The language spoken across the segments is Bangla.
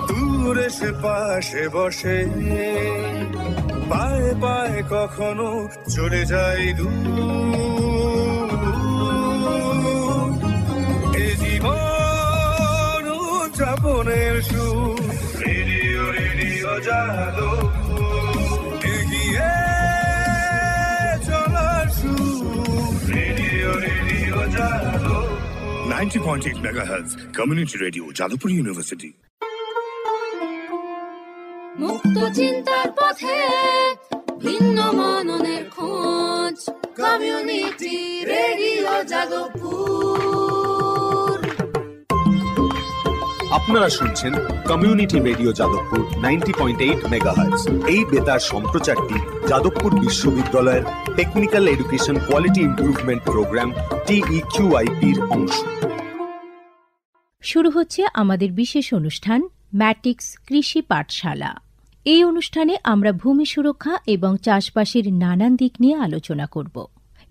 দূরে সে পাশে বসে, পায়ে পায়ে কখনো চলে যায় দূর। এ জীবন উদযাপনের সুর, রেডিও রেডিও যাদবপুর, এগিয়ে চলার সুর, radio radio Jadavpur. 90.8 megahertz community radio, Jadavpur university. মুক্ত চিন্তার পথে ভিন্ন মননের খোঁজ, কমিউনিটি রেডিও যাদবপুর। আপনারা শুনছেন কমিউনিটি রেডিও যাদবপুর 90.8 মেগাহার্টজ। এই বেতার সম্প্রচারটি যাদবপুর বিশ্ববিদ্যালয়ের technical education quality improvement programme TEQIP-র অংশ। শুরু হচ্ছে আমাদের বিশেষ অনুষ্ঠান ম্যাটিক্স কৃষি পাঠশালা। এই অনুষ্ঠানে আমরা ভূমি সুরক্ষা এবং চাষবাসের নানান দিক নিয়ে আলোচনা করব।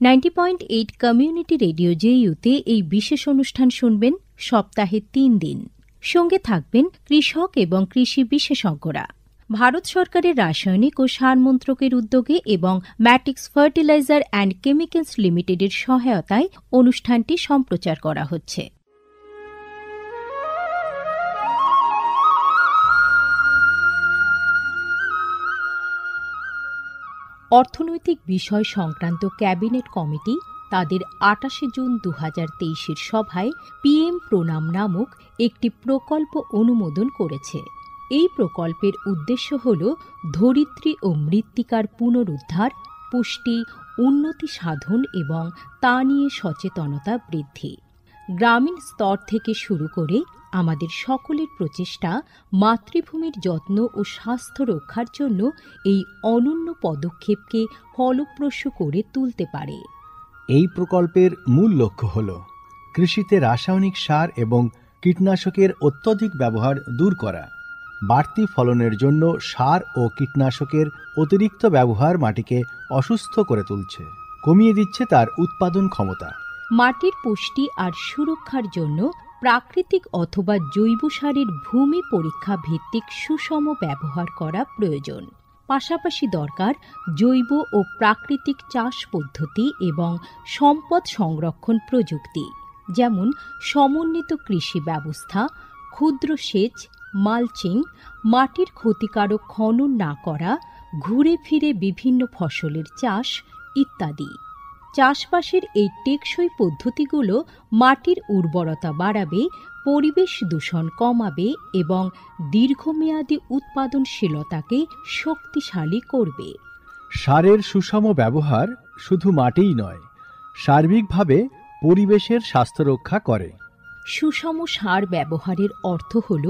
90.8 কমিউনিটি রেডিও JU-তে এই বিশেষ অনুষ্ঠান শুনবেন সপ্তাহে 3 দিন। সঙ্গে থাকবেন কৃষক এবং কৃষি বিশেষজ্ঞরা। ভারত সরকারের রাসায়নিক ও সার মন্ত্রকের উদ্যোগে এবং ম্যাটিক্স ফার্টিলাইজার অ্যান্ড কেমিক্যালস লিমিটেডের সহায়তায় অনুষ্ঠানটি সম্প্রচার করা হচ্ছে। অর্থনৈতিক বিষয় সংক্রান্ত ক্যাবিনেট কমিটি তাদের 28 জুন 2023 সভায় PM প্রণাম নামক একটি প্রকল্প অনুমোদন করেছে। এই প্রকল্পের উদ্দেশ্য হল ধরিত্রী ও মৃত্তিকার পুনরুদ্ধার, পুষ্টি, উন্নতি সাধন এবং তা নিয়ে সচেতনতা বৃদ্ধি। গ্রামীণ স্তর থেকে শুরু করে আমাদের সকলের প্রচেষ্টা মাতৃভূমির যত্ন ও স্বাস্থ্য রক্ষার জন্য এই অনন্য পদক্ষেপকে ফলপ্রসূ করে তুলতে পারে। এই প্রকল্পের মূল লক্ষ্য হল কৃষিতে রাসায়নিক সার এবং কীটনাশকের অত্যধিক ব্যবহার দূর করা। বাড়তি ফলনের জন্য সার ও কীটনাশকের অতিরিক্ত ব্যবহার মাটিকে অসুস্থ করে তুলছে, কমিয়ে দিচ্ছে তার উৎপাদন ক্ষমতা। মাটির পুষ্টি আর সুরক্ষার জন্য প্রাকৃতিক অথবা জৈব সারের ভূমি পরীক্ষা ভিত্তিক সুষম ব্যবহার করা প্রয়োজন। পাশাপাশি দরকার জৈব ও প্রাকৃতিক চাষ পদ্ধতি এবং সম্পদ সংরক্ষণ প্রযুক্তি, যেমন সমন্বিত কৃষি ব্যবস্থা, ক্ষুদ্র সেচ, মালচিং, মাটির ক্ষতিকারক খনন না করা, ঘুরে ফিরে বিভিন্ন ফসলের চাষ ইত্যাদি। চাষবাসের এই টেকসই পদ্ধতিগুলো মাটির উর্বরতা বাড়াবে, পরিবেশ দূষণ কমাবে এবং দীর্ঘমেয়াদী উৎপাদনশীলতাকে শক্তিশালী করবে। সারের সুষম ব্যবহার শুধু মাটিই নয়, সার্বিকভাবে পরিবেশের স্বাস্থ্য রক্ষা করে। সুষম সার ব্যবহারের অর্থ হল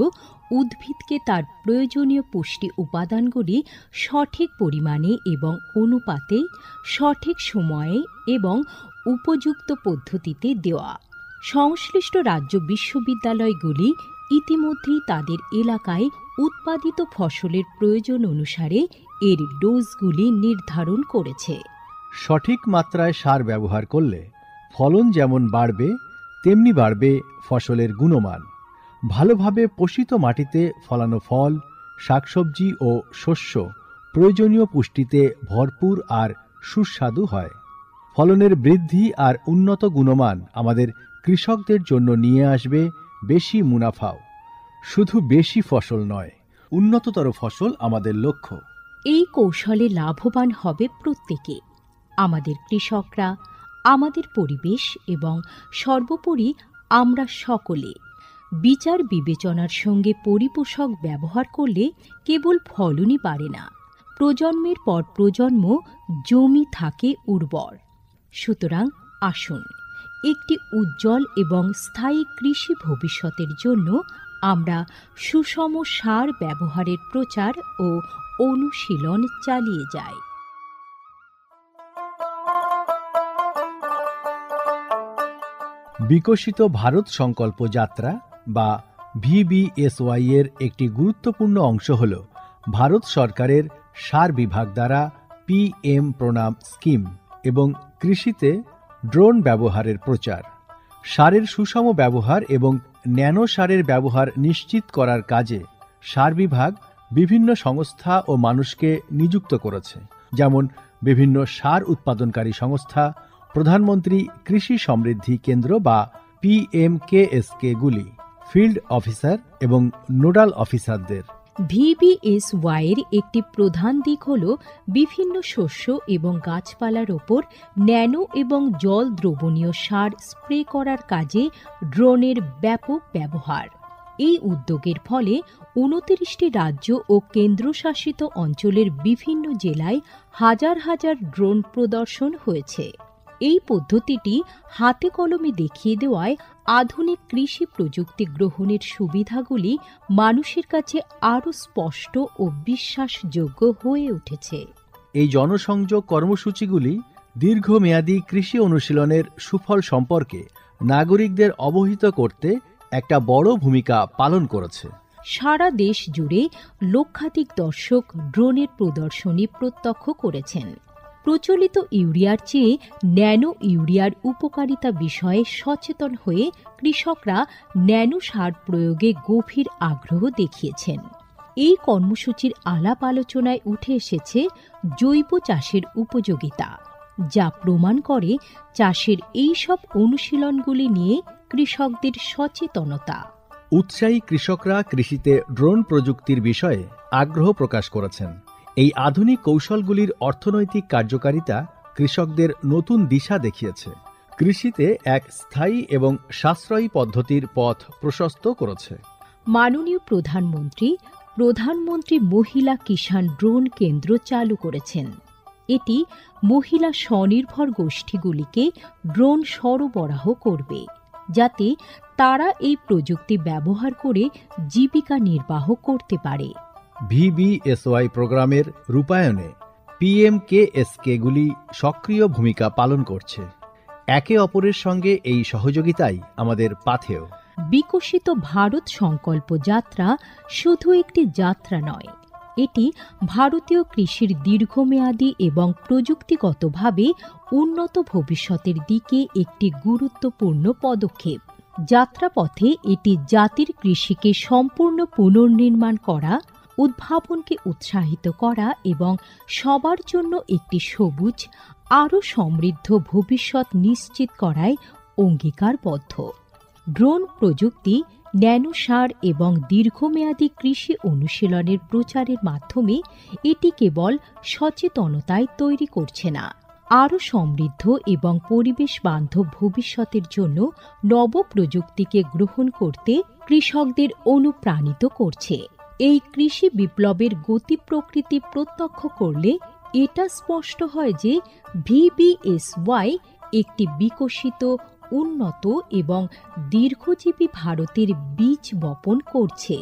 উদ্ভিদকে তার প্রয়োজনীয় পুষ্টি উপাদানগুলি সঠিক পরিমাণে এবং অনুপাতে, সঠিক সময়ে এবং উপযুক্ত পদ্ধতিতে দেওয়া। সংশ্লিষ্ট রাজ্য বিশ্ববিদ্যালয়গুলি ইতিমধ্যেই তাদের এলাকায় উৎপাদিত ফসলের প্রয়োজন অনুসারে এর ডোজগুলি নির্ধারণ করেছে। সঠিক মাত্রায় সার ব্যবহার করলে ফলন যেমন বাড়বে, তেমনি বাড়বে ফসলের গুণমান। ভালোভাবে পোষিত মাটিতে ফলানো ফল, শাকসবজি ও শস্য প্রয়োজনীয় পুষ্টিতে ভরপুর আর সুস্বাদু হয়। ফলনের বৃদ্ধি আর উন্নত গুণমান আমাদের কৃষকদের জন্য নিয়ে আসবে বেশি মুনাফাও। শুধু বেশি ফসল নয়, উন্নততর ফসল আমাদের লক্ষ্য। এই কৌশলে লাভবান হবে প্রত্যেকে, আমাদের কৃষকরা, আমাদের পরিবেশ এবং সর্বোপরি আমরা সকলে। বিচার বিবেচনার সঙ্গে পরিপোষক ব্যবহার করলে কেবল ফলনই বাড়ে না, প্রজন্মের পর প্রজন্ম জমি থাকে উর্বর। সুতরাং আসুন, একটি উজ্জ্বল এবং স্থায়ী কৃষি ভবিষ্যতের জন্য আমরা সুষম সার ব্যবহারের প্রচার ও অনুশীলন চালিয়ে যাই। বিকশিত ভারত সংকল্প যাত্রা বা VBSY এর একটি গুরুত্বপূর্ণ অংশ হল ভারত সরকারের সার বিভাগ দ্বারা PM প্রণাম স্কিম এবং কৃষিতে ড্রোন ব্যবহারের প্রচার। সারের সুষম ব্যবহার এবং ন্যানো সারের ব্যবহার নিশ্চিত করার কাজে সার বিভাগ বিভিন্ন সংস্থা ও মানুষকে নিযুক্ত করেছে, যেমন বিভিন্ন সার উৎপাদনকারী সংস্থা, প্রধানমন্ত্রী কৃষি সমৃদ্ধি কেন্দ্র বা PMKSK গুলি, ফিল্ড অফিসার এবং নোডাল অফিসারদের। VBSY এর একটি প্রধান দিক হল বিভিন্ন শস্য এবং গাছপালার ওপর ন্যানো এবং জল দ্রবণীয় সার স্প্রে করার কাজে ড্রোনের ব্যাপক ব্যবহার। এই উদ্যোগের ফলে 29টি রাজ্য ও কেন্দ্রশাসিত অঞ্চলের বিভিন্ন জেলায় হাজার হাজার ড্রোন প্রদর্শন হয়েছে। এই পদ্ধতিটি হাতে কলমে দেখিয়ে দেওয়ায় আধুনিক কৃষি প্রযুক্তি গ্রহণের সুবিধাগুলি মানুষের কাছে আরও স্পষ্ট ও বিশ্বাসযোগ্য হয়ে উঠেছে। এই জনসংযোগ কর্মসূচিগুলি দীর্ঘমেয়াদী কৃষি অনুশীলনের সুফল সম্পর্কে নাগরিকদের অবহিত করতে একটা বড় ভূমিকা পালন করেছে। সারা দেশ জুড়ে লক্ষাধিক দর্শক ড্রোনের প্রদর্শনী প্রত্যক্ষ করেছেন। প্রচলিত ইউরিয়ার চেয়ে ন্যানো ইউরিয়ার উপকারিতা বিষয়ে সচেতন হয়ে কৃষকরা ন্যানো সার প্রয়োগে গভীর আগ্রহ দেখিয়েছেন। এই কর্মসূচির আলাপ আলোচনায় উঠে এসেছে জৈব চাষের উপযোগিতা, যা প্রমাণ করে চাষের এই সব অনুশীলনগুলি নিয়ে কৃষকদের সচেতনতা। উৎসাহী কৃষকরা কৃষিতে ড্রোন প্রযুক্তির বিষয়ে আগ্রহ প্রকাশ করেছেন। এই আধুনিক কৌশলগুলির অর্থনৈতিক কার্যকারিতা কৃষকদের নতুন দিশা দেখিয়েছে, কৃষিতে এক স্থায়ী এবং সাশ্রয়ী পদ্ধতির পথ প্রশস্ত করেছে। মাননীয় প্রধানমন্ত্রী মহিলা কিষাণ ড্রোন কেন্দ্র চালু করেছেন। এটি মহিলা স্বনির্ভর গোষ্ঠীগুলিকে ড্রোন সরবরাহ করবে, যাতে তারা এই প্রযুক্তি ব্যবহার করে জীবিকা নির্বাহ করতে পারে। VBSY প্রোগ্রামের রূপায়ণে PMKSK গুলি সক্রিয় ভূমিকা পালন করছে। একে অপরের সঙ্গে এই সহযোগিতাই আমাদের পাথেয়। বিকশিত ভারত সংকল্প যাত্রা শুধু একটি যাত্রা নয়, এটি ভারতীয় কৃষির দীর্ঘমেয়াদী এবং প্রযুক্তিগতভাবে উন্নত ভবিষ্যতের দিকে একটি গুরুত্বপূর্ণ পদক্ষেপ। যাত্রাপথে এটি জাতির কৃষিকে সম্পূর্ণ পুনর্নির্মাণ করা, উদ্ভাবনকে উৎসাহিত করা এবং সবার জন্য একটি সবুজ, আরও সমৃদ্ধ ভবিষ্যৎ নিশ্চিত করায় অঙ্গীকারবদ্ধ। ড্রোন প্রযুক্তি, ন্যানো সার এবং দীর্ঘমেয়াদী কৃষি অনুশীলনের প্রচারের মাধ্যমে এটি কেবল সচেতনতায় তৈরি করছে না, আরও সমৃদ্ধ এবং পরিবেশ বান্ধব ভবিষ্যতের জন্য নব প্রযুক্তিকে গ্রহণ করতে কৃষকদের অনুপ্রাণিত করছে। এই কৃষি বিপ্লবের গতি প্রকৃতি প্রত্যক্ষ করলে এটা স্পষ্ট হয় যে VBSY একটি বিকশিত, উন্নত এবং দীর্ঘজীবী ভারতের বীজ বপন করছে।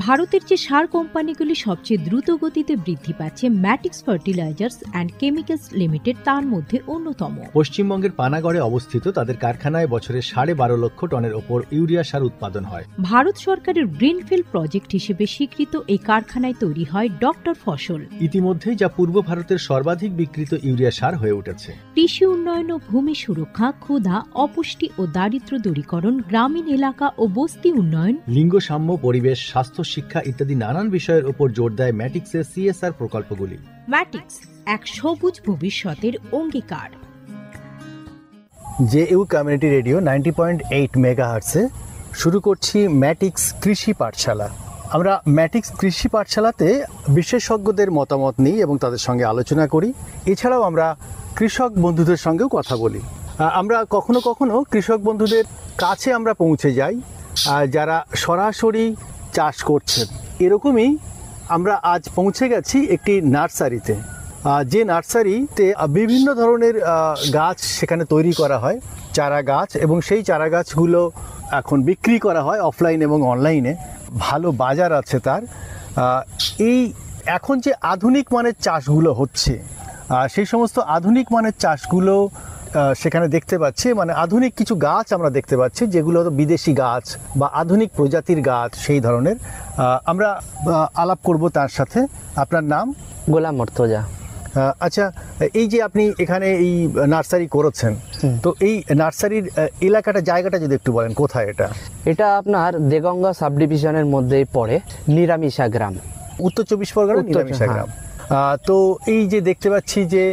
ভারতের যে সার কোম্পানিগুলি সবচেয়ে দ্রুত গতিতে বৃদ্ধি পাচ্ছে, ম্যাটিক্স ফার্টিলাইজার্স অ্যান্ড কেমিক্যালস লিমিটেড তার মধ্যে অন্যতম। পশ্চিমবঙ্গের পানাগড়ে অবস্থিত তাদের কারখানায় বছরে 12.5 লক্ষ টনের ওপর ইউরিয়া সার উৎপাদন হয়। ভারত সরকারের গ্রিনফিল্ড প্রজেক্ট হিসেবে স্বীকৃত এই কারখানায় তৈরি হয় ডক্টর ফসল। ইতিমধ্যেই যা পূর্ব ভারতের সর্বাধিক বিক্রিত ইউরিয়া সার হয়ে উঠেছে। কৃষি উন্নয়ন ও ভূমি সুরক্ষা, ক্ষুধা, অপুষ্টি ও দারিদ্র্য দূরীকরণ, গ্রামীণ এলাকা ও বস্তি উন্নয়ন, লিঙ্গ সাম্য, পরিবেশ, স্বাস্থ্য, শিক্ষা ইত্যাদি নানান বিষয়ের উপর জোর দেয় ম্যাটিক্সের CSR প্রকল্পগুলি। ম্যাটিক্স এক সবুজ ভবিষ্যতের অঙ্গীকার। JU কমিউনিটি রেডিও 90.8 মেগাহার্টসে শুরু করছি ম্যাটিক্স কৃষি পাঠশালা। আমরা ম্যাটিক্স কৃষি পাঠশালাতে বিশেষজ্ঞদের মতামত নিই এবং তাদের সঙ্গে আলোচনা করি। এছাড়াও আমরা কৃষক বন্ধুদের সঙ্গেও কথা বলি। আমরা কখনো কখনো কৃষক বন্ধুদের কাছে আমরা পৌঁছে যাই, যারা সরাসরি চাষ করছেন। এরকমই আমরা আজ পৌঁছে গেছি একটি নার্সারিতে, যে নার্সারিতে বিভিন্ন ধরনের গাছ সেখানে তৈরি করা হয়, চারা গাছ, এবং সেই চারা গাছগুলো এখন বিক্রি করা হয় অফলাইন এবং অনলাইনে। ভালো বাজার আছে তার। এই এখন যে আধুনিক মানের চাষগুলো হচ্ছে, সেই সমস্ত আধুনিক মানের চাষগুলো সেখানে দেখতে পাচ্ছি, মানে আধুনিক কিছু গাছ আমরা দেখতে পাচ্ছি, যেগুলো হয়তো বিদেশি গাছ বা আধুনিক প্রজাতির গাছ সেই ধরনের। আমরা আলাপ করব তার সাথে। আপনার নাম? গোলাম মর্তজা। আচ্ছা, এই যে আপনি এখানে এই নার্সারি করেছেন, তো এই নার্সারির জায়গাটা যদি একটু বলেন, কোথায় এটা? এটা আপনার দেগঙ্গা সাব ডিভিশনের মধ্যেই পড়ে, নিরামিষা গ্রাম, উত্তর 24 পরগনা নিরামিষা গ্রাম। তো এই যে দেখতে পাচ্ছি যে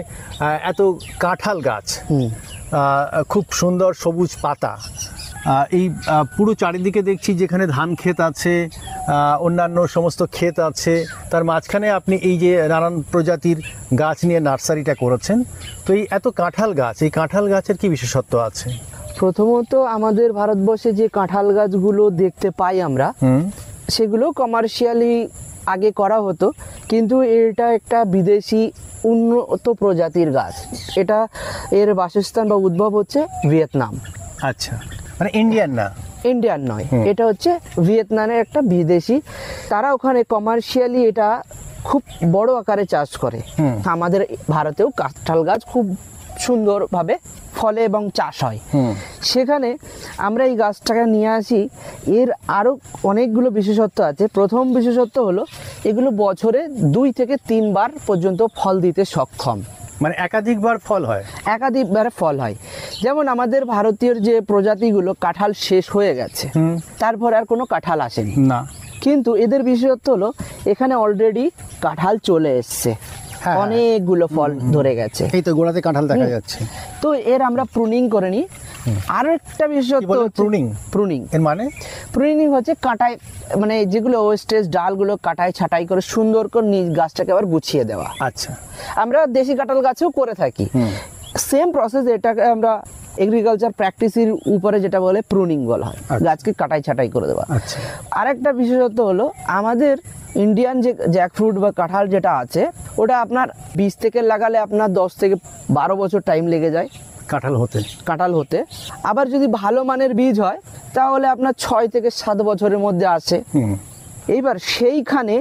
এত কাঁঠাল গাছ, খুব সুন্দর সবুজ পাতা, এই পুরো চারিদিকে দেখছি যেখানে ধান ক্ষেত আছে, অন্যান্য সমস্ত ক্ষেত আছে, তার মাঝখানে আপনি এই যে নানান প্রজাতির গাছ নিয়ে নার্সারিটা করেছেন। তো এই এত কাঁঠাল গাছ, এই কাঁঠাল গাছের কি বিশেষত্ব আছে? প্রথমত আমাদের ভারতবর্ষে যে কাঁঠাল গাছগুলো দেখতে পাই আমরা, সেগুলো কমার্শিয়ালি আগে করা হতো, কিন্তু এটা একটা বিদেশি উন্নত প্রজাতির গাছ। এটা এর বাসস্থান বা উদ্ভব হচ্ছে ভিয়েতনাম। আচ্ছা, মানে ইন্ডিয়ান না? ইন্ডিয়ান নয়, এটা হচ্ছে ভিয়েতনামের একটা বিদেশি। তারা ওখানে কমার্শিয়ালি এটা খুব বড় আকারে চাষ করে। আমাদের ভারতেও কাঁঠাল গাছ খুব সুন্দরভাবে ফলে এবং চাষ হয়। সেখানে আমরা এই গাছটাকে নিয়ে আসি। এর আরও অনেকগুলো বিশেষত্ব আছে। প্রথম বিশেষত্ব হলো এগুলো বছরে 2 থেকে 3 বার পর্যন্ত ফল দিতে সক্ষম। মানে একাধিকবার ফল হয়? একাধিকবার ফল হয়। যেমন আমাদের ভারতীয় যে প্রজাতিগুলো কাঁঠাল শেষ হয়ে গেছে, তারপর আর কোনো কাঁঠাল আসেনি না, কিন্তু এদের বিশেষত্ব হলো এখানে অলরেডি কাঁঠাল চলে এসছে, অনেকগুলো ফল ধরে গেছে। এই তো গোড়াতে কাঁঠাল দেখা যাচ্ছে। তো এর আমরা প্রুনিং করে নিই। আরো একটা বিশেষত্ব প্রুনিং। এর মানে? প্রুনিং হচ্ছে কাটাই, মানে যেগুলো ওয়েস্টেজ ডালগুলো কাটাই ছাটাই করে সুন্দর করে নিজ গাছটাকে আবার গুছিয়ে দেওয়া। আচ্ছা, আমরা দেশি কাঁঠাল গাছেও করে থাকি সেম প্রসেস। এটাকে আমরা এগ্রিকালচার প্র্যাকটিসের উপরে যেটা বলে প্রুনিং বলা হয়, গাছকে কাটাই ছাটাই করে দেওয়া। আরেকটা বিশেষত্ব হলো আমাদের ইন্ডিয়ান যে জ্যাকফ্রুট বা কাঁঠাল যেটা আছে, ওটা আপনার বীজ থেকে লাগালে আপনার 10 থেকে 12 বছর টাইম লেগে যায় কাঁঠাল হতে। আবার যদি ভালো মানের বীজ হয় তাহলে আপনার 6 থেকে 7 বছরের মধ্যে আসে। এইবার সেইখানে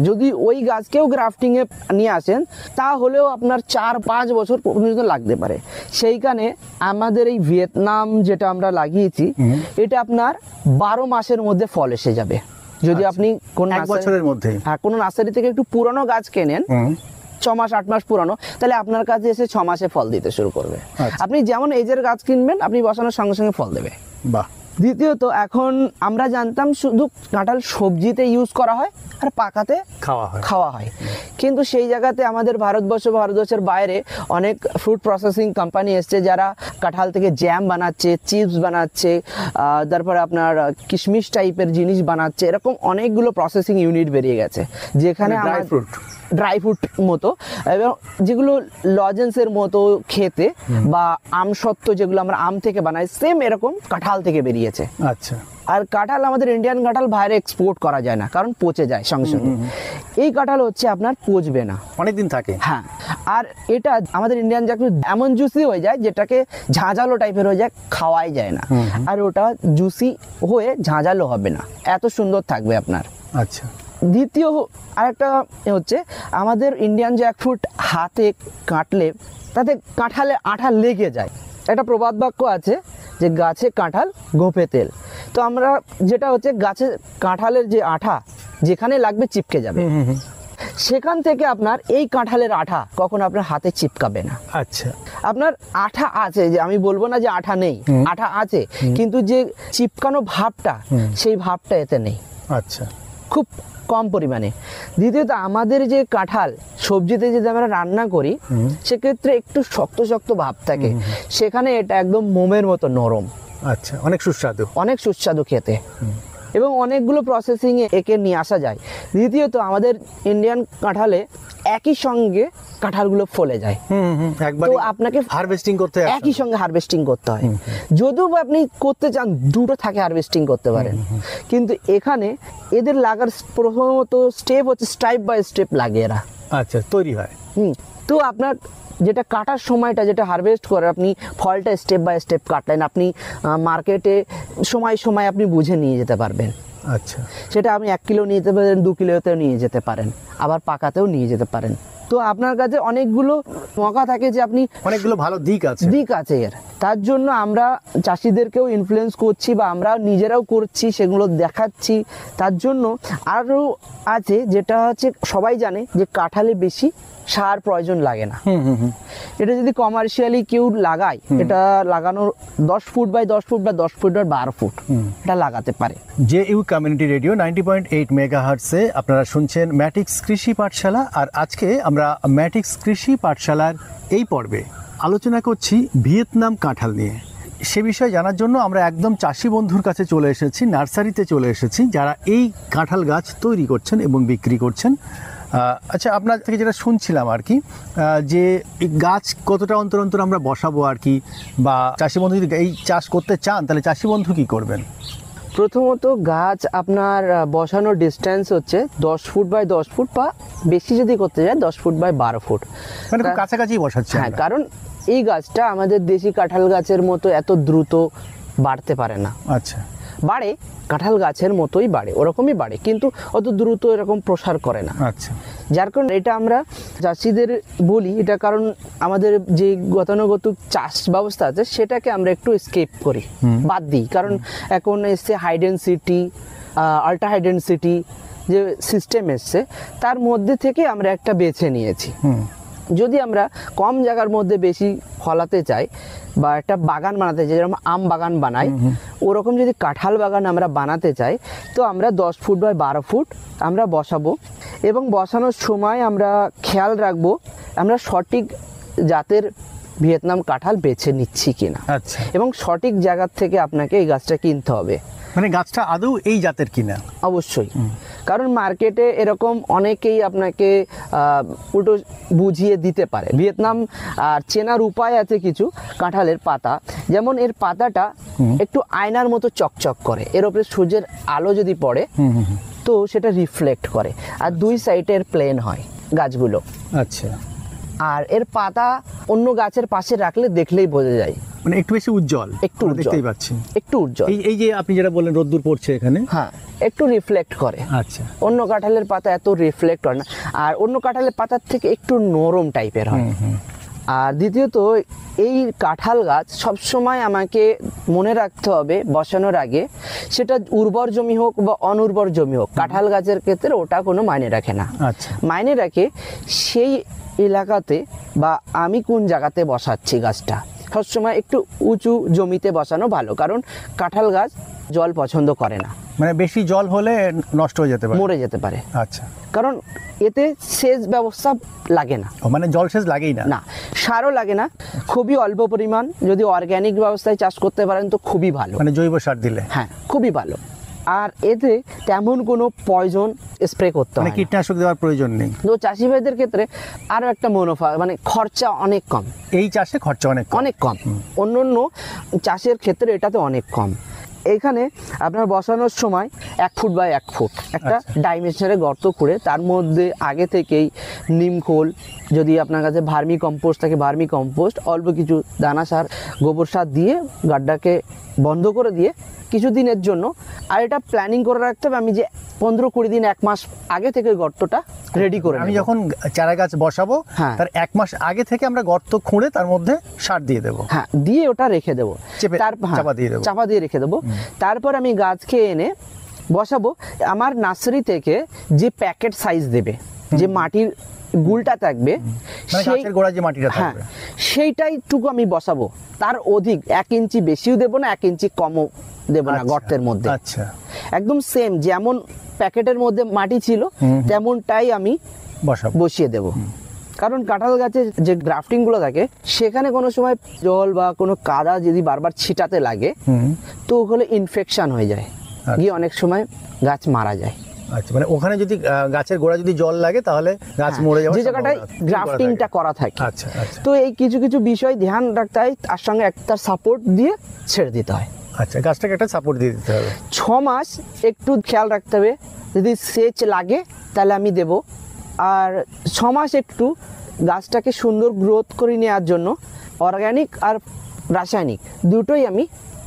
যদি ওই গাছকেও গ্রাফটিংয়ে নিয়ে আসেন তাহলেও আপনার 4-5 বছর পর্যন্ত লাগতে পারে। সেইখানে আমাদের এই ভিয়েতনাম যেটা আমরা লাগিয়েছি, এটা আপনার 12 মাসের মধ্যে ফল এসে যাবে। যদি আপনি কোন বছরের মধ্যে কোনো নার্সারি থেকে একটু পুরনো গাছ কেনেন, 6 মাস 8 মাস পুরানো, তাহলে আপনার কাছে এসে 6 মাসে ফল দিতে শুরু করবে। আপনি যেমন এজের গাছ কিনবেন, আপনি বসানোর সঙ্গে সঙ্গে ফল দেবে। বাহ। দ্বিতীয়ত, এখন আমরা জানতাম শুধু কাঁঠাল সবজিতে ইউজ করা হয় আর পাকাতে খাওয়া হয়, কিন্তু সেই জায়গাতে আমাদের ভারতবর্ষের বাইরে অনেক ফ্রুট প্রসেসিং কোম্পানি এসছে যারা কাঁঠাল থেকে জ্যাম বানাচ্ছে, চিপস বানাচ্ছে, তারপরে আপনার কিশমিশ টাইপের জিনিস বানাচ্ছে। এরকম অনেকগুলো প্রসেসিং ইউনিট বেরিয়ে গেছে, যেখানে ড্রাই ফ্রুট মতো, এবং যেগুলো লজেন্সের মতো খেতে, বা আমসত্ত্ব যেগুলো আমরা আম থেকে বানাই, সেম এরকম কাঁঠাল থেকে বেরিয়েছে। আচ্ছা। আর কাঁঠাল আমাদের ইন্ডিয়ান কাঁঠাল বাইরে এক্সপোর্ট করা যায় না, কারণ পচে যায় সঙ্গে সঙ্গে। এই কাঁঠাল হচ্ছে আপনার পচবে না, অনেকদিন থাকে। হ্যাঁ, আর এটা আমাদের ইন্ডিয়ান জ্যাকফ্রুট এমন জুসি হয়ে যায় যেটাকে ঝাঁঝালো টাইপের হয়ে যায়, খাওয়াই যায় না। আর ওটা জুসি হয়ে ঝাঁঝালো হবে না, এত সুন্দর থাকবে আপনার। আচ্ছা। দ্বিতীয় আরেকটা হচ্ছে আমাদের ইন্ডিয়ান জ্যাকফ্রুট হাতে কাটলে তাতে কাঁঠালে আঠা লেগে যায়। একটা প্রবাদ বাক্য আছে যে গাছে কাঁঠাল গোঁফে তেল। তো আমরা যেটা হচ্ছে গাছে কাঁঠালের যে আঠা যেখানে লাগবে চিপকে যাবে, সেখান থেকে আপনার এই কাঁঠালের আঠা কখনো আপনার হাতে চিপকাবে না। আচ্ছা। আপনার আঠা আছে, যে আমি বলবো না যে আঠা নেই, আঠা আছে, কিন্তু যে চিপকানো ভাবটা, সেই ভাবটা এতে নেই। আচ্ছা, খুব কম পরিমাণে। দ্বিতীয়ত, আমাদের যে কাঁঠাল সবজিতে যদি আমরা রান্না করি, সেক্ষেত্রে একটু শক্ত শক্ত ভাব থাকে, সেখানে এটা একদম মোমের মতো নরম। আচ্ছা, অনেক সুস্বাদু খেতে, এবং অনেকগুলো প্রসেসিংয়ে একে নিয়ে আসা যায়। দ্বিতীয়ত, আমাদের ইন্ডিয়ান কাঁঠালে একই সঙ্গে কাঁঠালগুলো ফলে যায়, তো আপনাকে হারভেস্টিং করতে হয়, একই সঙ্গে হারভেস্টিং করতে হয়। যদিও আপনি করতে চান দুটো থাকে হারভেস্টিং করতে পারেন, কিন্তু এখানে এদের লাগার প্রথমত স্টেপ হচ্ছে স্টেপ বাই স্টেপ লাগে এরা। আচ্ছা, তৈরি হয়। তো আপনার যেটা কাটার সময়টা, যেটা হারভেস্ট করে আপনি ফলটা স্টেপ বাই স্টেপ কাটলেন, আপনি মার্কেটে সময় আপনি বুঝে নিয়ে যেতে পারবেন। আচ্ছা, সেটা আপনি 1 কিলো নিয়ে যেতে পারেন, 2 কিলোতেও নিয়ে যেতে পারেন, আবার পাকাতেও নিয়ে যেতে পারেন। তো আপনার কাছে অনেকগুলো মৌকা থাকে যে আপনি অনেকগুলো ভালো দিক আছে। এর, তার জন্য আমরা চাষিদেরকেও ইনফ্লুয়েন্স করছি বা আমরা নিজেরাও করছি, সেগুলো দেখাচ্ছি। তার জন্য আরও আছে যেটা হচ্ছে সবাই জানে যে কাঁঠালে বেশি সার প্রয়োজন লাগে না। এটা যদি কমার্শিয়ালি কেউ লাগায়, এটা লাগানোর 10 ফুট বাই 10 ফুট বা 10 ফুট বাই 12 ফুট এটা লাগাতে পারে। JU কমিউনিটি রেডিও 90.8 মেগাহার্টসে আপনারা শুনছেন ম্যাটিক্স কৃষি পাঠশালা। আর আজকে আমরা ম্যাটিক্স কৃষি পাঠশালার এই পর্বে আলোচনা করছি ভিয়েতনাম কাঁঠাল নিয়ে। সে বিষয়ে জানার জন্য আমরা একদম চাষি বন্ধুর কাছে চলে এসেছি, নার্সারিতে চলে এসেছি, যারা এই কাঁঠাল গাছ তৈরি করছেন এবং বিক্রি করছেন। আচ্ছা, আপনার থেকে যেটা শুনছিলাম আর কি, যে এই গাছ কতটা অন্তর অন্তর আমরা বসাবো আর কি, বা চাষি বন্ধু যদি এই চাষ করতে চান তাহলে চাষি বন্ধু কী করবেন? প্রথমত গাছ আপনার বসানোর ডিস্টেন্স হচ্ছে 10 ফুট বাই 10 ফুট, বা বেশি যদি করতে যায় 10 ফুট বাই 12 ফুট, মানে খুব কাছাকাছি বসাচ্ছে। হ্যাঁ, কারণ এই গাছটা আমাদের দেশি কাঁঠাল গাছের মতো এত দ্রুত বাড়তে পারে না। আচ্ছা, বাড়ে, কাঁঠাল গাছের মতোই বাড়ে, ওরকমই বাড়ে, কিন্তু অত দ্রুত এরকম প্রসার করে না। আচ্ছা, যার কারণে এটা আমরা চাষিদের বলি, এটা কারণ আমাদের যে গতানুগত চাষ ব্যবস্থা আছে সেটাকে আমরা একটু স্কেপ করি, বাদ দিই। কারণ এখন এসছে high density, ultra high density যে সিস্টেম এসছে, তার মধ্যে থেকে আমরা একটা বেছে নিয়েছি। যদি আমরা কম জায়গার মধ্যে বেশি ফলাতে চাই বা একটা বাগান বানাতে চাই, যেরকম আম বাগান বানাই ওরকম যদি কাঁঠাল বাগান আমরা বানাতে চাই, তো আমরা 10 ফুট বাই 12 ফুট আমরা বসাবো। এবং বসানোর সময় আমরা খেয়াল রাখবো আমরা সঠিক জাতের ভিয়েতনাম কাঁঠাল বেছে নিচ্ছি কিনা। আচ্ছা, এবং সঠিক জায়গার থেকে আপনাকে এই গাছটা কিনতে হবে। মানে গাছটা আদৌ এই জাতের কিনা? অবশ্যই, কারণ মার্কেটে এরকম অনেকেই আপনাকে উল্টো বুঝিয়ে দিতে পারে। ভিয়েতনাম আর চেনার উপায় আছে কিছু কাঁঠালের পাতা, যেমন এর পাতাটা একটু আয়নার মতো চকচক করে, এর ওপরে সূর্যের আলো যদি পড়ে তো সেটা রিফ্লেক্ট করে, আর দুই সাইডের প্লেন হয় গাছগুলো। আচ্ছা, আর এর পাতা অন্য গাছের পাশে রাখলে দেখলেই বোঝা যায়, মানে একটু বেশি উজ্জ্বল, একটু দেখতেই পাচ্ছি, একটু উজ্জ্বল। এই যে আপনি যেটা বললেন রোদ্দুর পড়ছে এখানে, হ্যাঁ, একটু রিফ্লেক্ট করে। আচ্ছা, অন্য কাঁঠালের পাতা এত রিফ্লেক্ট হয় না, আর অন্য কাঁঠালের পাতার থেকে একটু নরম টাইপের হয়। আর দ্বিতীয়ত এই কাঁঠাল গাছ সবসময় আমাকে মনে রাখতে হবে বসানোর আগে, সেটা উর্বর জমি হোক বা অনুর্বর জমি হোক, কাঁঠাল গাছের ক্ষেত্রে ওটা কোনো মাইনে রাখে না। আচ্ছা, মাইনে রাখে সেই এলাকাতে বা আমি কোন জায়গাতে বসাচ্ছি গাছটা। সবসময় একটু উঁচু জমিতে বসানো ভালো, কারণ কাঁঠাল গাছ জল পছন্দ করে না, মানে বেশি জল হলে নষ্ট হয়ে যেতে পারে, মরে যেতে পারে। আচ্ছা, কারণ এতে সেচ ব্যবস্থা লাগে না, মানে জলসেচ লাগেই না, না সারও লাগে না, খুবই অল্প পরিমাণ। যদি অর্গ্যানিক ব্যবস্থায় চাষ করতে পারেন তো খুবই ভালো, মানে জৈব সার দিলে, হ্যাঁ খুবই ভালো। আর এতে তেমন কোনো পয়জন স্প্রে করতে হয় না, কীটনাশক দেওয়ার প্রয়োজন নেই। তো চাষি ভাইদের ক্ষেত্রে আরও একটা মুনাফা, মানে খরচা অনেক কম, এই চাষে খরচা অনেক কম, অন্য অন্য চাষের ক্ষেত্রে এটাতে অনেক কম। এইখানে আপনার বসানোর সময় 1 ফুট বাই 1 ফুট একটা ডাইমেনশনের গর্ত করে তার মধ্যে আগে থেকেই নিমখোল, যদি আপনার কাছে ভার্মি কম্পোস্ট থাকে ভার্মি কম্পোস্ট, অল্প কিছু দানা সার, গোবর সার দিয়ে গাড্ডাকে বন্ধ করে দিয়ে কিছুদিনের জন্য, আর এটা প্ল্যানিং করে রাখতে হবে আমি যে 15-20 দিন 1 মাস আগে থেকে গর্তটা রেডি করে আমি যখন চারা গাছ বসাবো তার 1 মাস আগে থেকে আমরা গর্ত খুঁড়ে তার মধ্যে সার দিয়ে দেবো, হ্যাঁ দিয়ে ওটা রেখে দেবো, চাপা দিয়ে রেখে দেবো। তারপর আমি গাছকে এনে বসাবো। আমার নার্সারি থেকে যে প্যাকেট সাইজ দেবে, যে মাটির গুলটা থাকবে, সেই গোড়ায় যে মাটিটা থাকবে সেইটাই টুকু আমি বসাবো, তার অধিক 1 ইঞ্চি বেশিও দেবো না, 1 ইঞ্চি কমও দেবো না গর্তের মধ্যে। আচ্ছা, একদম সেম যেমন প্যাকেটের মধ্যে মাটি ছিল তেমনটাই আমি বসিয়ে দেব। কারণ কাঁঠাল গাছের যে গ্রাফটিং গুলো থাকে সেখানে কোনো সময় জল বা কোনো কাদা যদি বারবার ছিটাতে লাগে তো ওখানে ইনফেকশন হয়ে যায়, গিয়ে অনেক সময় গাছ মারা যায়। আচ্ছা, মানে ওখানে যদি গাছের গোড়া যদি জল লাগে তাহলে গাছ মরে যাবে, যে জায়গাটায় গ্রাফটিংটা করা থাকে। আচ্ছা, তো এই কিছু কিছু বিষয় ধ্যান রাখতে হয়, তার সঙ্গে একটা সাপোর্ট দিয়ে ছেড়ে দিতে হয়। আচ্ছা, গাছটাকে একটা সাপোর্ট দিয়ে দিতে হবে। 6 মাস একটু খেয়াল রাখতে হবে, যদি সেচ লাগে তাহলে আমি দেব। আর 6 মাস একটু গাছটাকে সুন্দর গ্রোথ করে নেওয়ার জন্য অর্গানিক আর রাসায়নিক দুটোই আমি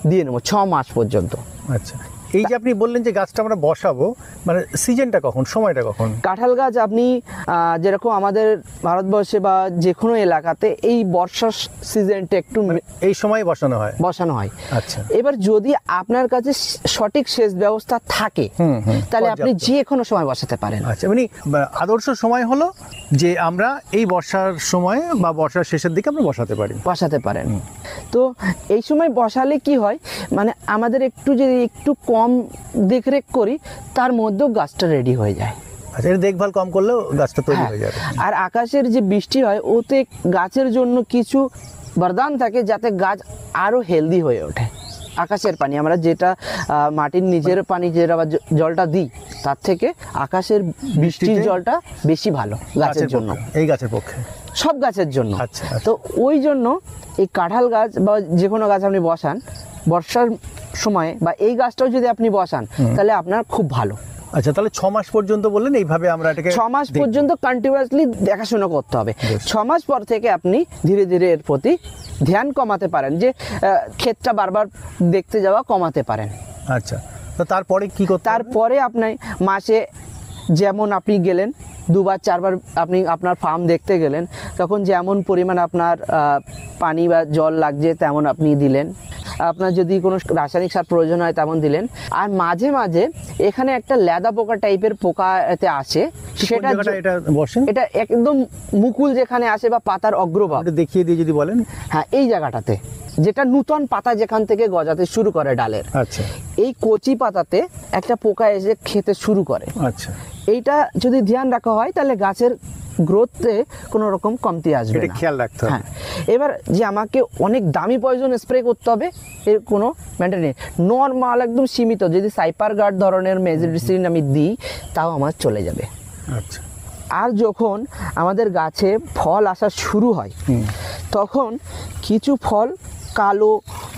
দিয়ে নেবো 6 মাস পর্যন্ত। আচ্ছা, এই যে আপনি বললেন যে গাছটা আমরা বসাবো, মানে সিজনটা কখন, সময়টা কখন? কাঁঠাল গাছ আপনি যেরকম আমাদের ভারতবর্ষে বা যে কোনো এলাকাতে এই বর্ষার সিজনটা একটু মানে এই সময় বসানো হয়। আচ্ছা, এবার যদি আপনার কাছে সঠিক সেচ ব্যবস্থা থাকে তাহলে আপনি যে কোনো সময় বসাতে পারেন। আচ্ছা, মানে আদর্শ সময় হলো যে আমরা এই বর্ষার সময় বা বর্ষার শেষের দিকে আমরা বসাতে পারেন। তো এই সময় বসালে কি হয়, মানে আমাদের যদি একটু কম দেখরেখ করি তার মধ্যেও গাছটা রেডি হয়ে যায়। আচ্ছা, এর দেখভাল কম করলেও গাছটা তৈরি হয়ে যাবে। আর আকাশের যে বৃষ্টি হয় ওতে গাছের জন্য কিছু বরদান থাকে যাতে গাছ আরো হেলদি হয়ে ওঠে। আকাশের পানি আমরা যেটা মাটির নিচের পানি যেটা জলটা দিই তার থেকে আকাশের বৃষ্টির জলটা বেশি ভালো গাছের জন্য, এই গাছের পক্ষে, সব গাছের জন্য। আচ্ছা, তো ওই জন্য এই কাঁঠাল গাছ বা যে কোনো গাছ আপনি বসান বর্ষার সময়ে, বা এই গাছটাও যদি আপনি বসান তাহলে আপনার খুব ভালো। আচ্ছা, তাহলে 6 মাস পর্যন্ত বললেন এইভাবে আমরা এটাকে 6 মাস পর্যন্ত কন্টিনিউয়াসলি দেখাশোনা করতে হবে। 6 মাস পর থেকে আপনি ধীরে ধীরে এর প্রতি ধ্যান কমাতে পারেন, যে ক্ষেতটা বারবার দেখতে যাওয়া কমাতে পারেন। আচ্ছা, তো তারপরে কি করতে? তারপরে আপনি মাসে যেমন আপনি গেলেন 2-4 আপনি আপনার ফার্ম দেখতে গেলেন, তখন যেমন পরিমাণ আপনার পানি বা জল লাগছে তেমন আপনি দিলেন। আপনার যদি কোনো রাসায়নিক সার প্রয়োজন হয় তেমন দিলেন। আর মাঝে মাঝে এখানে একটা লেদা পোকা টাইপের পোকা এতে আসে, এটা একদম মুকুল যেখানে আসে বা পাতার অগ্রভাগ, দেখিয়ে দিয়ে যদি বলেন। হ্যাঁ, এই জায়গাটাতে যেটা নূতন পাতা যেখান থেকে গজাতে শুরু করে ডালের, আচ্ছা, এই কচি পাতাতে একটা পোকা এসে খেতে শুরু করে। আচ্ছা, এইটা যদি ধ্যান রাখা হয় তাহলে গাছের গ্রোথে কোনো রকম কমতি আসবে না, খেয়াল রাখতে হবে। হ্যাঁ, এবার যে আমাকে অনেক দামি পয়জন স্প্রে করতে হবে এর কোনো ম্যাটার নেই। নর্মাল একদম সীমিত যদি সাইপার গার্ড ধরনের মেডিসিন আমি দিই তাও আমার চলে যাবে। আচ্ছা, আর যখন আমাদের গাছে ফল আসা শুরু হয় তখন কিছু ফল কালো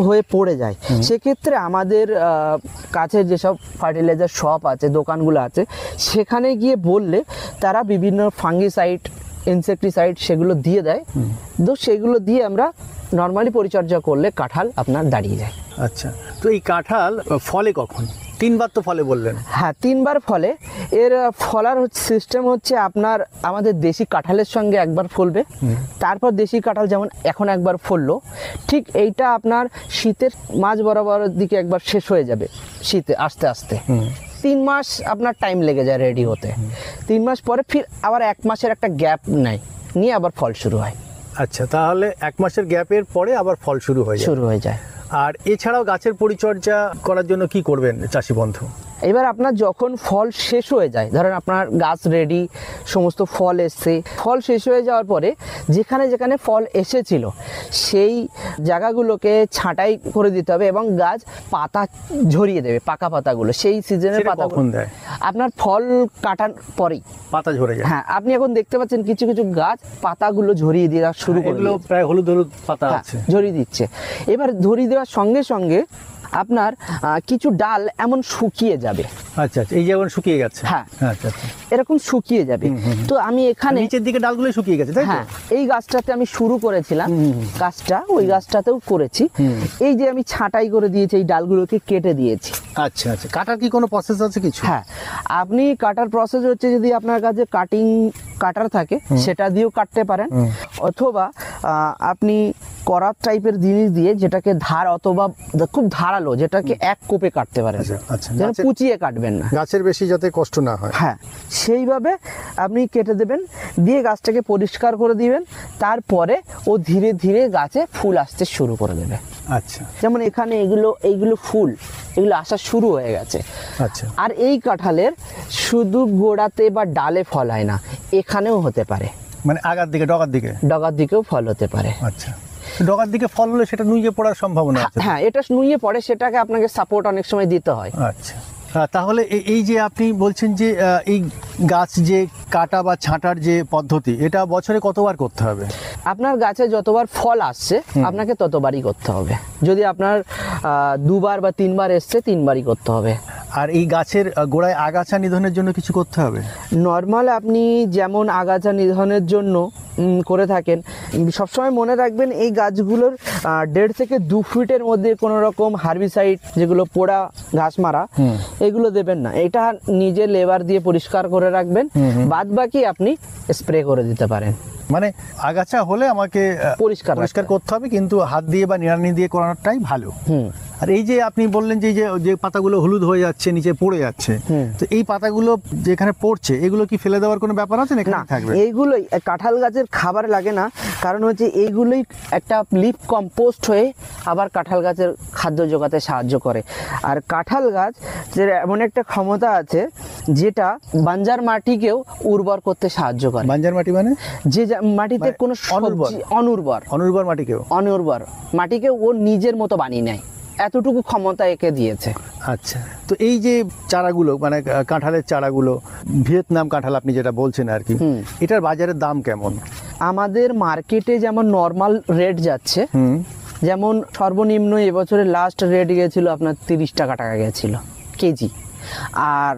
হয়ে পড়ে যায়, সেক্ষেত্রে আমাদের কাছের যেসব ফার্টিলাইজার শপ আছে, দোকানগুলো আছে, সেখানে গিয়ে বললে তারা বিভিন্ন ফাঙ্গিসাইড, ইনসেকটিসাইড সেগুলো দিয়ে দেয়। তো সেগুলো দিয়ে আমরা নর্মালি পরিচর্যা করলে কাঁঠাল আপনার দাঁড়িয়ে যায়। আচ্ছা, তো এই কাঁঠাল ফলে কখন? 3 বার তো ফলে বললেন। হ্যাঁ, 3 বার ফলে। এর ফলার সিস্টেম হচ্ছে আপনার আমাদের দেশি কাঁঠালের সঙ্গে একবার ফলবে, তারপর দেশি কাঁঠাল যেমন এখন একবার ফললো, ঠিক এইটা আপনার শীতের মাঝ বরাবর দিকে একবার শেষ হয়ে যাবে, শীতে আস্তে আস্তে 3 মাস আপনার টাইম লেগে যায় রেডি হতে। 3 মাস পরে ফির আবার 1 মাসের একটা গ্যাপ নিয়ে আবার ফল শুরু হয়। আচ্ছা, তাহলে 1 মাসের গ্যাপের পরে আবার ফল শুরু হয়ে যায়। আর এছাড়াও গাছের পরিচর্যা করার জন্য কি করবেন চাষি বন্ধু? এবার আপনার যখন ফল শেষ হয়ে যায়, ধরেন আপনার গাছ রেডি, সমস্ত ফল এসছে, ফল শেষ হয়ে যাওয়ার পরে যেখানে যেখানে ফল এসেছিল সেই জায়গাগুলোকে ছাঁটাই করে দিতে হবে এবং গাছ পাতা ঝরিয়ে দেবে, পাকা পাতাগুলো। সেই সিজনের পাতা আপনার ফল কাটার পরেই পাতা ঝরে যায়। হ্যাঁ, আপনি এখন দেখতে পাচ্ছেন কিছু কিছু গাছ পাতাগুলো ঝরিয়ে দেওয়া শুরু করে, প্রায় হলুদ হলুদ পাতা আছে, ঝরিয়ে দিচ্ছে। এবার ঝরিয়ে দেওয়ার সঙ্গে সঙ্গে আপনার কিছু ডাল এমন শুকিয়ে যাবে। আচ্ছা, এই যেমন শুকিয়ে গেছে। হ্যাঁ, আচ্ছা, এরকম শুকিয়ে যাবে। তো আমি এখানে নিচের দিকে ডালগুলো শুকিয়ে গেছে, তাই তো? হ্যাঁ, এই গাছটাতে আমি শুরু করেছিলাম কাজটা, ওই গাছটাতেও করেছি। এই যে আমি ছাঁটাই করে দিয়েছি, এই ডালগুলোকে কেটে দিয়েছি। আচ্ছা, আচ্ছা, কাটার কি কোনো প্রসেস আছে কিছু? হ্যাঁ, আপনি কাটার প্রসেস হচ্ছে যদি আপনার কাছে কাটার থাকে সেটা দিয়েও কাটতে পারেন, অথবা আপনি করাত টাইপের জিনিস দিয়ে যেটাকে ধার অথবা খুব ধারালো যেটাকে এক কোপে কাটতে পারেন, যেন কুচিয়ে কাটবেন না, গাছের বেশি যাতে কষ্ট না হয়। হ্যাঁ, সেইভাবে আপনি কেটে দেবেন, দিয়ে গাছটাকে পরিষ্কার করে দিবেন। তারপরে ও ধীরে ধীরে গাছে ফুল আসতে শুরু করে দেবে। আচ্ছা, যেমন এখানে এইগুলো ফুল, এগুলো আসা শুরু হয়ে গেছে। আচ্ছা, আর এই কাঁঠালের শুধু গোড়াতে বা ডালে ফল হয় না, এখানেও হতে পারে, মানে আগার দিকে, ডগার দিকেও ফল হতে পারে। আচ্ছা, ডগার দিকে ফল হলে সেটা নুয়ে পড়ার সম্ভাবনা আছে। হ্যাঁ, এটা নুয়ে পড়ে, সেটাকে আপনাকে সাপোর্ট অনেক সময় দিতে হয়। আচ্ছা, তাহলে এই যে আপনি বলছেন যে এই গাছ যে কাটা বা ছাঁটার যে পদ্ধতি, এটা বছরে কতবার করতে হবে? আপনার গাছে যতবার ফল আসছে আপনাকে ততবারই করতে হবে। যদি আপনার 2 বার বা 3 বার এসছে 3 বারই করতে হবে। আর এই গাছের গোড়ায় আগাছা নিধনের জন্য কিছু করতে হবে? নর্মাল আপনি যেমন আগাছা নিধনের জন্য করে থাকেন, সবসময় মনে রাখবেন এই গাছগুলোর 1.5 থেকে 2 ফিটের মধ্যে কোনো রকম হার্বিসাইড, যেগুলো পোড়া ঘাস মারা, এগুলো দেবেন না। এটা নিজে লেবার দিয়ে পরিষ্কার করে রাখবেন, বাদ বাকি আপনি স্প্রে করে দিতে পারেন। মানে আগাছা হলে আমাকে পরিষ্কার করতে হবে, কিন্তু হাত দিয়ে বা নিড়ানি দিয়ে করানোটাই ভালো। আর এই যে আপনি বললেন যে পাতাগুলো হলুদ হয়ে যাচ্ছে, নিচে পড়ে যাচ্ছে, তো এই পাতাগুলো যেখানে পড়ছে এগুলো কি ফেলে দেওয়ার কোনো ব্যাপার আছে নাকি থাকবে? এইগুলোই কাঁঠাল গাছের খাবার লাগে না, কারণ হচ্ছে এইগুলোই একটা লিফ কম্পোস্ট হয়ে আবার কাঁঠাল গাছের খাদ্য জোগাতে সাহায্য করে। আর কাঁঠাল গাছ যে এমন একটা ক্ষমতা আছে যেটা বাঞ্জার মাটিকেও উর্বর করতে সাহায্য করে। বাঞ্জার মাটি মানে যে মাটিতে কোনো অনুর্বর মাটিকে ও নিজের মতো বানিয়ে নেয়, এতটুকু ক্ষমতা একে দিয়েছে। আচ্ছা, তো এই যে চারাগুলো, মানে কাঁঠালের চারাগুলো, ভিয়েতনাম কাঁঠাল আপনি যেটা বলছেন আর কি, এটার বাজারের দাম কেমন? আমাদের মার্কেটে যেমন নর্মাল রেট যাচ্ছে, যেমন সর্বনিম্ন এবছরের লাস্ট রেট গেছিল আপনার 30 টাকা গেছিল কেজি। আর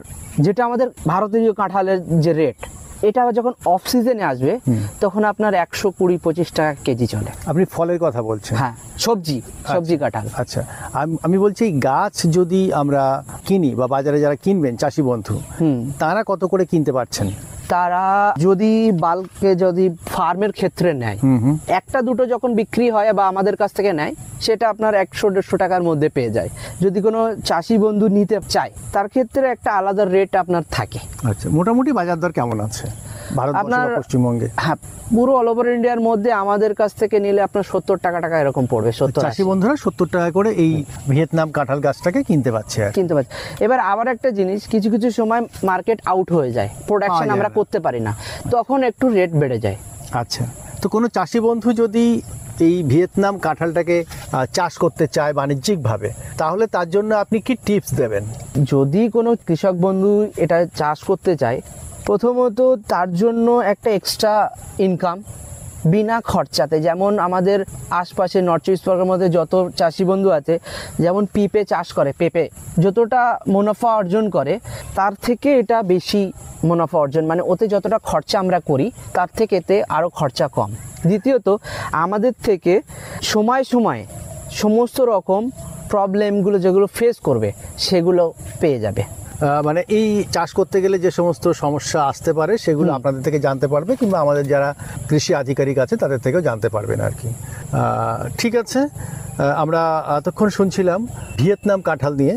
যেটা আমাদের ভারতীয় কাঁঠালের যে রেট, এটা যখন অফ সিজনে আসবে তখন আপনার 120-25 টাকা কেজি চলে। আপনি ফলের কথা বলছেন? হ্যাঁ, সবজি কাঁঠাল। আচ্ছা, আমি বলছি গাছ যদি আমরা কিনি বা বাজারে যারা কিনবেন চাষি বন্ধু, তারা কত করে কিনতে পারছেন? তারা যদি বাল্কে, যদি ফার্মের ক্ষেত্রে নেয়, একটা দুটো যখন বিক্রি হয় বা আমাদের কাছ থেকে নেয়, সেটা আপনার 100-150 টাকার মধ্যে পেয়ে যায়। যদি কোনো চাষি বন্ধু নিতে চায় তার ক্ষেত্রে একটা আলাদা রেট আপনার থাকে। আচ্ছা, মোটামুটি বাজার দর কেমন আছে আপনার পশ্চিমবঙ্গে? হ্যাঁ, পুরো অল ওভার ইন্ডিয়ার মধ্যে আমাদের কাছ থেকে নিলে আপনার 70 টাকা এরকম পড়বে। চাষি বন্ধুরা 70 টাকা করে এই ভিয়েতনাম কাঁঠাল গাছটাকে কিনতে পাচ্ছে। এবার আবার একটা জিনিস, কিছু কিছু সময় মার্কেট আউট হয়ে যায়, প্রোডাকশন আমরা করতে পারি না, তখন একটু রেট বেড়ে যায়। আচ্ছা, তো কোনো চাষি বন্ধু যদি এই ভিয়েতনাম কাঁঠালটাকে চাষ করতে চায় বাণিজ্যিকভাবে, তাহলে তার জন্য আপনি কি টিপস দেবেন? যদি কোনো কৃষক বন্ধু এটা চাষ করতে চায়, প্রথমত তার জন্য একটা এক্সট্রা ইনকাম বিনা খরচাতে, যেমন আমাদের আশপাশে নর্থ চব্বিশ পরগনার মধ্যে যত চাষি বন্ধু আছে, যেমন পেঁপে চাষ করে, পেঁপে যতটা মুনাফা অর্জন করে তার থেকে এটা বেশি মুনাফা অর্জন, মানে ওতে যতটা খরচা আমরা করি তার থেকে এতে আরও খরচা কম। দ্বিতীয়ত আমাদের থেকে সময় সময় সমস্ত রকম প্রবলেমগুলো যেগুলো ফেস করবে সেগুলো পেয়ে যাবে। মানে এই চাষ করতে গেলে যে সমস্ত সমস্যা আসতে পারে সেগুলো আপনাদের থেকে জানতে পারবে, কিংবা আমাদের যারা কৃষি আধিকারিক আছে তাদের থেকেও জানতে পারবেন আর কি। ঠিক আছে, আমরা এতক্ষণ শুনছিলাম ভিয়েতনাম কাঁঠাল নিয়ে,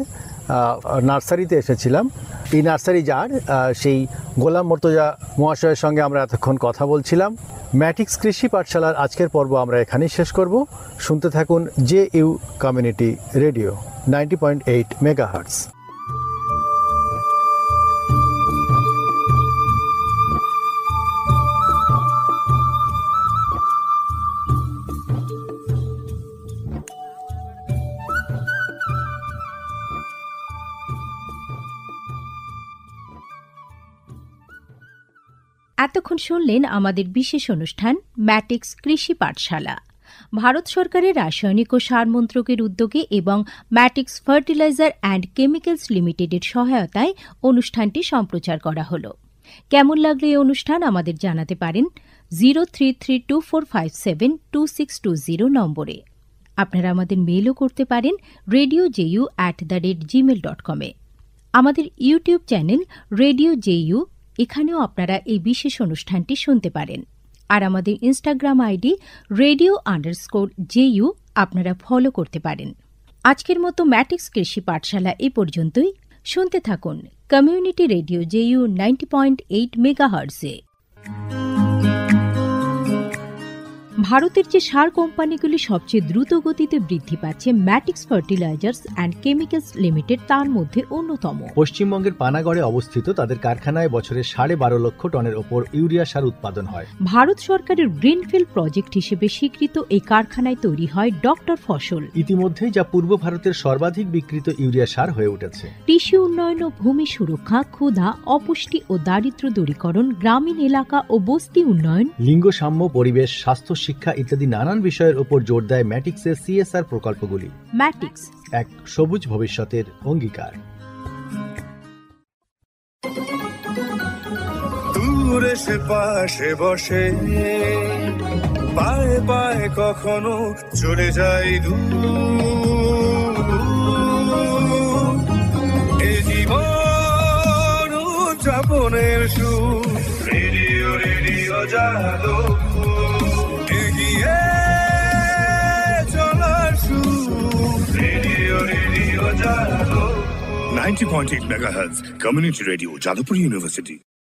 নার্সারিতে এসেছিলাম। এই নার্সারি যার সেই গোলাম মর্তজা মহাশয়ের সঙ্গে আমরা এতক্ষণ কথা বলছিলাম। ম্যাটিক্স কৃষি পাঠশালার আজকের পর্ব আমরা এখানেই শেষ করব। শুনতে থাকুন JU কমিউনিটি রেডিও 90.8 মেগাহার্টজ। এতক্ষণ শুনলেন আমাদের বিশেষ অনুষ্ঠান ম্যাটিক্স কৃষি পাঠশালা। ভারত সরকারের রাসায়নিক ও সার মন্ত্রকের উদ্যোগে এবং ম্যাটিক্স ফার্টিলাইজার অ্যান্ড কেমিক্যালস লিমিটেডের সহায়তায় অনুষ্ঠানটি সম্প্রচার করা হল। কেমন লাগলো এই অনুষ্ঠান আমাদের জানাতে পারেন 0332457260 নম্বরে। আপনারা আমাদের মেইলও করতে পারেন radioju@gmail.com এ। আমাদের ইউটিউব চ্যানেল রেডিও JU, এখানেও আপনারা এই বিশেষ অনুষ্ঠানটি শুনতে পারেন। আর আমাদের ইনস্টাগ্রাম আইডি radio_JU আপনারা ফলো করতে পারেন। আজকের মতো ম্যাটিক্স কৃষি পাঠশালা এ পর্যন্তই। শুনতে থাকুন কমিউনিটি রেডিও JU 90.8 মেগাহার্টজে। ভারতের যে সার কোম্পানিগুলি সবচেয়ে দ্রুত গতিতে বৃদ্ধি পাচ্ছে ম্যাটিক্স ফার্টিলাইজার্স অ্যান্ড কেমিক্যালস লিমিটেড তার মধ্যে অন্যতম। পশ্চিমবঙ্গের পানাগড়ে অবস্থিত তাদের কারখানায় বছরে 12.5 লক্ষ টনের ওপর ইউরিয়া সার উৎপাদন হয়। ভারত সরকারের গ্রিনফিল্ড প্রজেক্ট হিসেবে স্বীকৃত এই কারখানায় তৈরি হয় ডক্টর ফসল। ইতিমধ্যেই যা পূর্ব ভারতের সর্বাধিক বিক্রিত ইউরিয়া সার হয়ে উঠেছে। কৃষি উন্নয়ন ও ভূমি সুরক্ষা, ক্ষুধা, অপুষ্টি ও দারিদ্র্য দূরীকরণ, গ্রামীণ এলাকা ও বস্তি উন্নয়ন, লিঙ্গ সাম্য, পরিবেশ, স্বাস্থ্য, শিক্ষা ইত্যাদি নানান বিষয়ের উপর জোর দেয় ম্যাটিক্সের CSR প্রকল্পগুলি। ম্যাটিক্স, এক সবুজ ভবিষ্যতের অঙ্গীকার। এসে পাশে বসে, পায়ে পায়ে কখনো চলে যাই দূর। এ জীবন উদযাপনের সুর, রেডিও রেডিও যাদবপুর, এগিয়ে চলার সুর, radio radio Jadavpur. 90.8 megahertz, Community Radio, Jadavpur University.